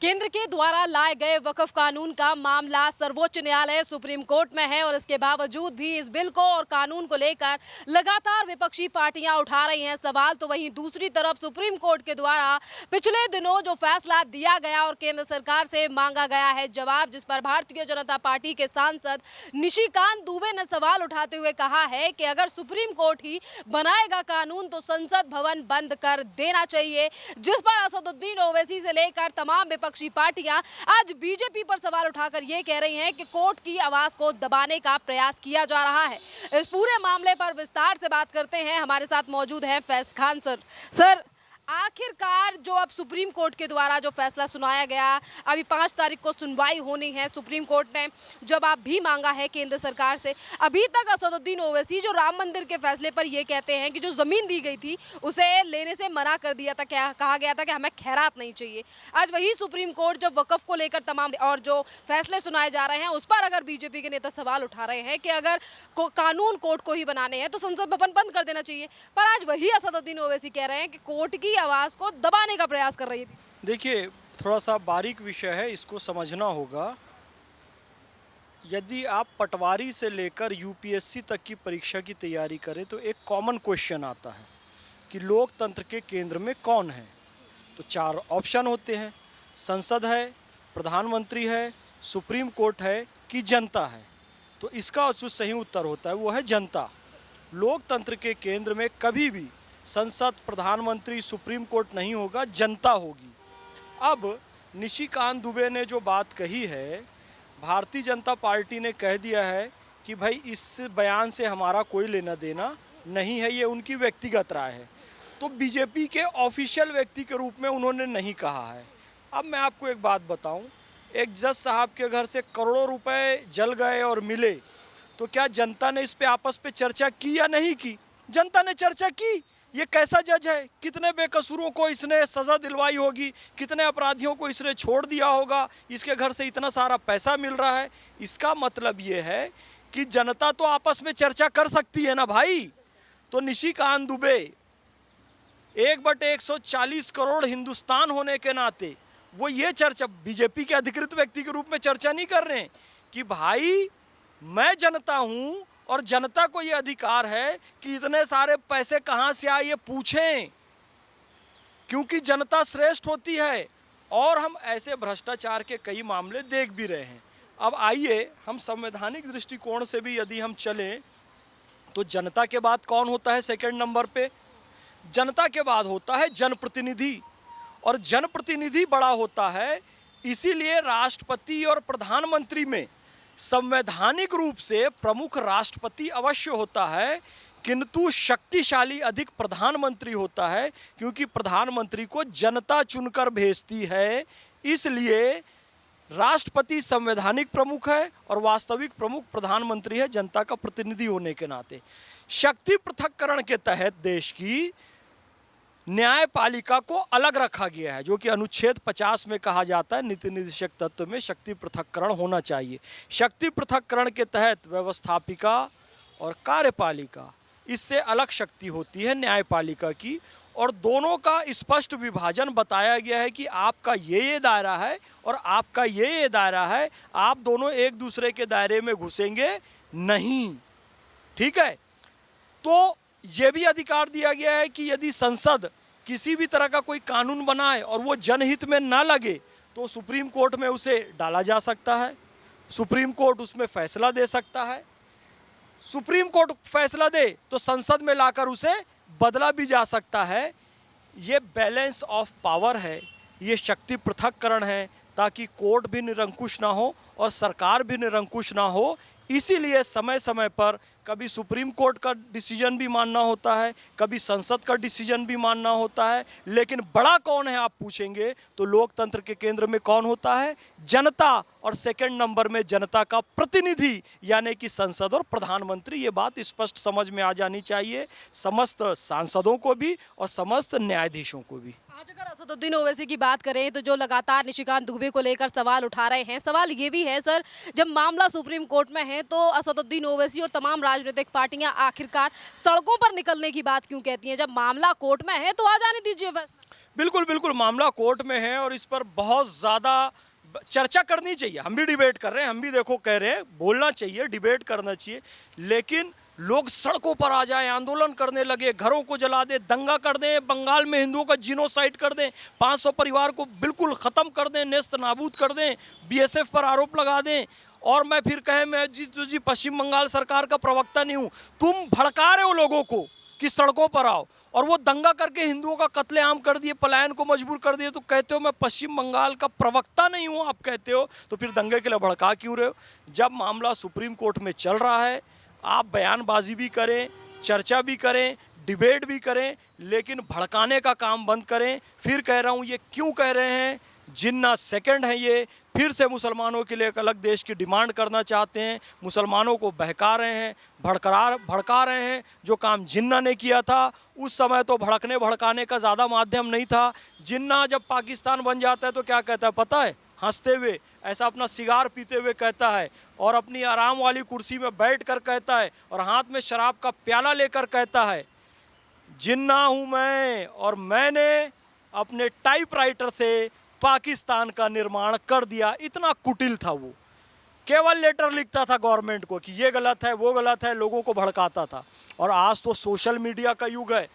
केंद्र के द्वारा लाए गए वक्फ कानून का मामला सर्वोच्च न्यायालय सुप्रीम कोर्ट में है और इसके बावजूद भी इस बिल को और कानून को लेकर लगातार विपक्षी पार्टियां उठा रही हैं सवाल। तो वहीं दूसरी तरफ सुप्रीम कोर्ट के द्वारा पिछले दिनों जो फैसला दिया गया और केंद्र सरकार से मांगा गया है जवाब, जिस पर भारतीय जनता पार्टी के सांसद निशिकांत दुबे ने सवाल उठाते हुए कहा है कि अगर सुप्रीम कोर्ट ही बनाएगा कानून तो संसद भवन बंद कर देना चाहिए, जिस पर असदुद्दीन ओवैसी से लेकर तमाम विपक्षी पार्टियां आज बीजेपी पर सवाल उठाकर ये कह रही हैं कि कोर्ट की आवाज को दबाने का प्रयास किया जा रहा है। इस पूरे मामले पर विस्तार से बात करते हैं। हमारे साथ मौजूद हैं फैज खान सर। आखिरकार जो अब सुप्रीम कोर्ट के द्वारा जो फैसला सुनाया गया, अभी 5 तारीख को सुनवाई होनी है। सुप्रीम कोर्ट ने जवाब भी मांगा है केंद्र सरकार से। अभी तक असदुद्दीन ओवैसी जो राम मंदिर के फैसले पर ये कहते हैं कि जो ज़मीन दी गई थी उसे लेने से मना कर दिया था, क्या कहा गया था कि हमें खैरात नहीं चाहिए। आज वही सुप्रीम कोर्ट जब वक़्फ़ को लेकर तमाम और जो फैसले सुनाए जा रहे हैं उस पर अगर बीजेपी के नेता सवाल उठा रहे हैं कि अगर कानून कोर्ट को ही बनाने हैं तो संसद भवन बंद कर देना चाहिए, पर आज वही असदुद्दीन ओवैसी कह रहे हैं कि कोर्ट की आवाज को दबाने का प्रयास कर रही है। देखिए, थोड़ा सा बारीक विषय है, इसको समझना होगा। यदि आप पटवारी से लेकर यूपीएससी तक की परीक्षा की तैयारी करें तो एक कॉमन क्वेश्चन आता है कि लोकतंत्र के केंद्र में कौन है। तो 4 ऑप्शन होते हैं, संसद है, प्रधानमंत्री है, सुप्रीम कोर्ट है कि जनता है। तो इसका जो सही उत्तर होता है वो है जनता। लोकतंत्र के केंद्र में कभी भी संसद, प्रधानमंत्री, सुप्रीम कोर्ट नहीं होगा, जनता होगी। अब निशिकांत दुबे ने जो बात कही है, भारतीय जनता पार्टी ने कह दिया है कि भाई इस बयान से हमारा कोई लेना देना नहीं है, ये उनकी व्यक्तिगत राय है। तो बीजेपी के ऑफिशियल व्यक्ति के रूप में उन्होंने नहीं कहा है। अब मैं आपको एक बात बताऊं, एक जज साहब के घर से करोड़ों रुपए जल गए और मिले, तो क्या जनता ने इस पे आपस पे चर्चा की या नहीं की? जनता ने चर्चा की। ये कैसा जज है, कितने बेकसूरों को इसने सज़ा दिलवाई होगी, कितने अपराधियों को इसने छोड़ दिया होगा, इसके घर से इतना सारा पैसा मिल रहा है। इसका मतलब ये है कि जनता तो आपस में चर्चा कर सकती है ना भाई। तो निशिकांत दुबे 1/140 करोड़ हिंदुस्तान होने के नाते वो ये चर्चा बीजेपी के अधिकृत व्यक्ति के रूप में चर्चा नहीं कर रहे हैं कि भाई मैं जनता हूँ और जनता को ये अधिकार है कि इतने सारे पैसे कहाँ से आए ये पूछें, क्योंकि जनता श्रेष्ठ होती है। और हम ऐसे भ्रष्टाचार के कई मामले देख भी रहे हैं। अब आइए हम संवैधानिक दृष्टिकोण से भी यदि हम चलें तो जनता के बाद कौन होता है सेकंड नंबर पे? जनता के बाद होता है जनप्रतिनिधि, और जनप्रतिनिधि बड़ा होता है। इसीलिए राष्ट्रपति और प्रधानमंत्री में संवैधानिक रूप से प्रमुख राष्ट्रपति अवश्य होता है, किंतु शक्तिशाली अधिक प्रधानमंत्री होता है, क्योंकि प्रधानमंत्री को जनता चुनकर भेजती है। इसलिए राष्ट्रपति संवैधानिक प्रमुख है और वास्तविक प्रमुख प्रधानमंत्री है, जनता का प्रतिनिधि होने के नाते। शक्ति पृथक्करण के तहत देश की न्यायपालिका को अलग रखा गया है, जो कि अनुच्छेद 50 में कहा जाता है नीति निर्देशक तत्व में शक्ति पृथक्करण होना चाहिए। शक्ति पृथक्करण के तहत व्यवस्थापिका और कार्यपालिका, इससे अलग शक्ति होती है न्यायपालिका की, और दोनों का स्पष्ट विभाजन बताया गया है कि आपका ये दायरा है और आपका ये दायरा है। आप दोनों एक दूसरे के दायरे में घुसेंगे नहीं, ठीक है। तो ये भी अधिकार दिया गया है कि यदि संसद किसी भी तरह का कोई कानून बनाए और वो जनहित में ना लगे तो सुप्रीम कोर्ट में उसे डाला जा सकता है, सुप्रीम कोर्ट उसमें फैसला दे सकता है। सुप्रीम कोर्ट फैसला दे तो संसद में लाकर उसे बदला भी जा सकता है। ये बैलेंस ऑफ पावर है, ये शक्ति पृथक्करण है, ताकि कोर्ट भी निरंकुश ना हो और सरकार भी निरंकुश ना हो। इसीलिए समय समय पर कभी सुप्रीम कोर्ट का डिसीजन भी मानना होता है, कभी संसद का डिसीजन भी मानना होता है। लेकिन बड़ा कौन है आप पूछेंगे तो लोकतंत्र के केंद्र में कौन होता है? जनता, और सेकंड नंबर में जनता का प्रतिनिधि यानी कि संसद और प्रधानमंत्री। ये बात स्पष्ट समझ में आ जानी चाहिए समस्त सांसदों को भी और समस्त न्यायाधीशों को भी। आज अगर असदुद्दीन ओवैसी की बात करें तो जो लगातार निशिकांत दुबे को लेकर सवाल उठा रहे हैं, सवाल ये भी है सर, जब मामला सुप्रीम कोर्ट में है तो असदुद्दीन ओवैसी और तमाम राजनीतिक पार्टियां आखिरकार सड़कों पर निकलने की बात क्यों कहती हैं? जब मामला कोर्ट में है तो आ जाने दीजिए बस। बिल्कुल बिल्कुल, मामला कोर्ट में है और इस पर बहुत ज़्यादा चर्चा करनी चाहिए। हम भी डिबेट कर रहे हैं, हम भी देखो कह रहे हैं, बोलना चाहिए, डिबेट करना चाहिए, लेकिन लोग सड़कों पर आ जाए, आंदोलन करने लगे, घरों को जला दे, दंगा कर दें, बंगाल में हिंदुओं का जिनोसाइड कर दें, 500 परिवार को बिल्कुल ख़त्म कर दें, नेस्त नाबूद कर दें, बीएसएफ पर आरोप लगा दें, और मैं फिर कहे मैं जी पश्चिम बंगाल सरकार का प्रवक्ता नहीं हूँ। तुम भड़का रहे हो लोगों को कि सड़कों पर आओ, और वो दंगा करके हिंदुओं का कत्लेआम कर दिए, पलायन को मजबूर कर दिए, तो कहते हो मैं पश्चिम बंगाल का प्रवक्ता नहीं हूँ। आप कहते हो तो फिर दंगे के लिए भड़का क्यों रहे हो? जब मामला सुप्रीम कोर्ट में चल रहा है, आप बयानबाजी भी करें, चर्चा भी करें, डिबेट भी करें, लेकिन भड़काने का काम बंद करें। फिर कह रहा हूँ, ये क्यों कह रहे हैं? जिन्ना सेकंड है, ये फिर से मुसलमानों के लिए एक अलग देश की डिमांड करना चाहते हैं, मुसलमानों को बहका रहे हैं, भड़का रहे हैं। जो काम जिन्ना ने किया था, उस समय तो भड़काने का ज़्यादा माध्यम नहीं था। जिन्ना जब पाकिस्तान बन जाता है तो क्या कहता है पता है? हंसते हुए, ऐसा अपना सिगार पीते हुए कहता है, और अपनी आराम वाली कुर्सी में बैठ कर कहता है, और हाथ में शराब का प्याला लेकर कहता है, जिन्ना हूँ मैं, और मैंने अपने टाइपराइटर से पाकिस्तान का निर्माण कर दिया। इतना कुटिल था वो, केवल लेटर लिखता था गवर्नमेंट को कि ये गलत है, वो गलत है, लोगों को भड़काता था। और आज तो सोशल मीडिया का युग है।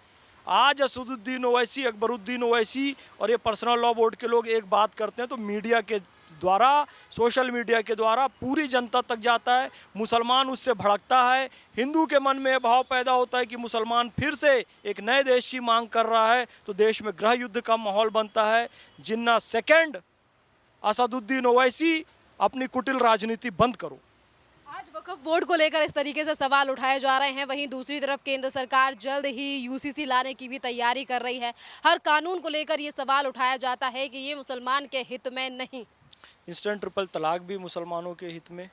आज असदुद्दीन ओवैसी, अकबरुद्दीन ओवैसी और ये पर्सनल लॉ बोर्ड के लोग एक बात करते हैं तो मीडिया के द्वारा, सोशल मीडिया के द्वारा पूरी जनता तक जाता है। मुसलमान उससे भड़कता है, हिंदू के मन में भाव पैदा होता है कि मुसलमान फिर से एक नए देश की मांग कर रहा है, तो देश में गृह युद्ध का माहौल बनता है। जिन्ना सेकंड, असदुद्दीन ओवैसी, अपनी कुटिल राजनीति बंद करो। आज वक्फ बोर्ड को लेकर इस तरीके से सवाल उठाए जा रहे हैं, वहीं दूसरी तरफ केंद्र सरकार जल्द ही यूसीसी लाने की भी तैयारी कर रही है। हर कानून को लेकर ये सवाल उठाया जाता है कि ये मुसलमान के हित में नहीं। इंस्टेंट ट्रिपल तलाक भी मुसलमानों के हित में,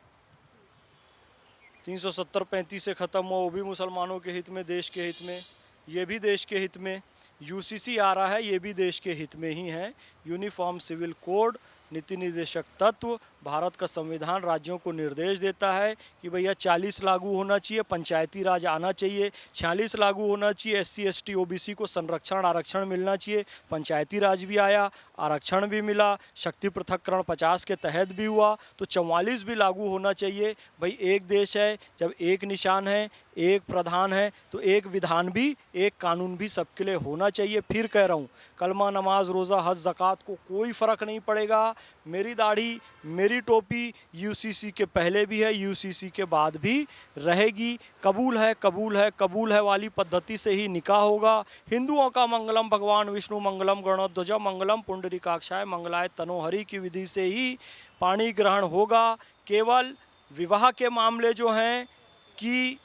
370-35 से ख़त्म हो, वो भी मुसलमानों के हित में, देश के हित में, ये भी देश के हित में। यूसीसी आ रहा है, ये भी देश के हित में ही है। यूनिफॉर्म सिविल कोड, नीति निर्देशक तत्व, भारत का संविधान राज्यों को निर्देश देता है कि भैया 40 लागू होना चाहिए, पंचायती राज आना चाहिए, 46 लागू होना चाहिए, SC ST OBC को संरक्षण आरक्षण मिलना चाहिए, पंचायती राज भी आया, आरक्षण भी मिला, शक्ति पृथक्करण 50 के तहत भी हुआ, तो 44 भी लागू होना चाहिए। भाई एक देश है, जब एक निशान है, एक प्रधान है, तो एक विधान भी, एक कानून भी सबके लिए होना चाहिए। फिर कह रहा हूँ, कलमा, नमाज, रोज़ा, हज, ज़कात को कोई फ़र्क नहीं पड़ेगा। मेरी दाढ़ी, मेरी टोपी यूसीसी के पहले भी है, यूसीसी के बाद भी रहेगी। कबूल है, कबूल है, कबूल है वाली पद्धति से ही निकाह होगा। हिंदुओं का मंगलम भगवान विष्णु मंगलम गणध्वज मंगलम पुंडरीकाक्षाय मंगलाय तनोहरि की विधि से ही पाणी ग्रहण होगा। केवल विवाह के मामले जो हैं, कि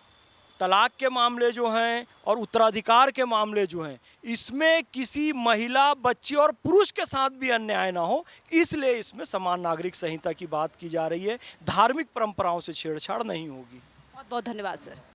तलाक के मामले जो हैं और उत्तराधिकार के मामले जो हैं, इसमें किसी महिला, बच्ची और पुरुष के साथ भी अन्याय ना हो, इसलिए इसमें समान नागरिक संहिता की बात की जा रही है। धार्मिक परंपराओं से छेड़छाड़ नहीं होगी। बहुत बहुत धन्यवाद सर।